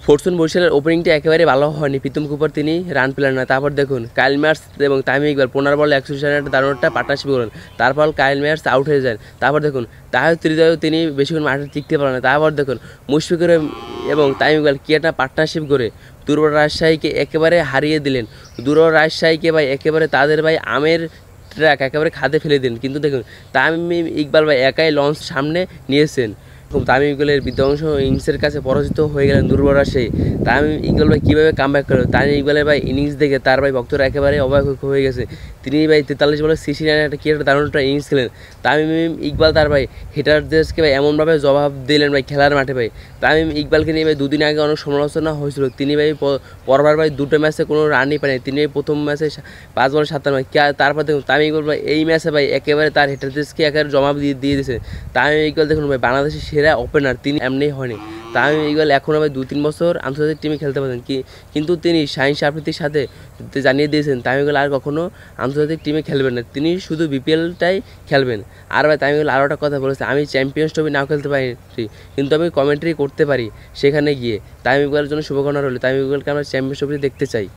Fortune বরিশালের ওপেনিংটা একেবারে ভালো হয়নি। প্রীতম কুপার তিনি রান পেলেন না। তারপর দেখুন কাইল মার্স এবং তামিম ইকবাল 15 বলে 160 রানের একটা দারুণ একটা পার্টনারশিপ করেন। তারপর কাইল মার্স আউট হয়ে যান। তারপর দেখুন তাহির হৃদয়েও তিনি বেশিক্ষণ মাঠে টিকতে পারেন না। তারপর দেখুন মুশফিকুর এবং তামিম ইকবাল কি একটা পার্টনারশিপ করে দুর্বল রাজশাহীকে একেবারে হারিয়ে দিলেন। দুর্বল রাজশাহীকে ভাই একেবারে তাদের ভাই আমের ট্র্যাক একেবারে খাদে ফেলে দিন। কিন্তু দেখুন তামিম ইকবাল ভাই একাই লঞ্চ সামনে নিয়েছেন। তামিম ইকবালের বিধ্বংস ইনিংসের কাছে পরাজিত হয়ে গেলেন দুর্বল রাজশাহী। তামিম ইকবাল ভাই কীভাবে কামব্যাক করলো, তামিম ইকবালের ভাই ইনিংস দেখে তার ভাই ভক্তরা একেবারে অবাক হয়ে গেছে। তিনি ভাই 43 বলে 60 রানের একটা কি একটা দারুণ একটা ইনিংস খেলেন। তামিম ইকবাল তার ভাই হিটারদেরকে ভাই এমনভাবে জবাব দিলেন ভাই খেলার মাঠে ভাই। তামিম ইকবালকে নিয়ে ভাই দুদিন আগে অনেক সমালোচনা হয়েছিল। তিনি ভাই পরবার ভাই দুটো ম্যাচে কোনো রানই পায়নি। তিনি প্রথম ম্যাচে 5 বলে 7 রান ভাই। তারপর দেখুন তামিম ইকবাল ভাই এই ম্যাচে ভাই একেবারে তার হিটারদেরকে একেবারে জবাব দিয়ে দিয়েছে। তামিম ইকবাল দেখুন ভাই বাংলাদেশের সেরা ওপেনার, তিনি এমনি হয়নি। তামিম ইকবাল এখনও ভাই 2-3 বছর আন্তর্জাতিক টিমে খেলতে পারেন কিন্তু তিনি শাহিন আফ্রিদির সাথে জানিয়ে দিয়েছেন তামিম ইকবাল আর কখনও আন্তর্জাতিক টিমে খেলবেন না, তিনি শুধু বিপিএলটাই খেলবেন। আর ভাই তামিম ইকবাল আরও একটা কথা বলেছে, আমি চ্যাম্পিয়ন্স ট্রফি নাও খেলতে পারি কিন্তু আমি কমেন্ট্রি করতে পারি সেখানে গিয়ে। তামিম ইকবালের জন্য শুভকামনা রইল। তামিম ইকবালকে আমরা চ্যাম্পিয়ন্স ট্রফি দেখতে চাই।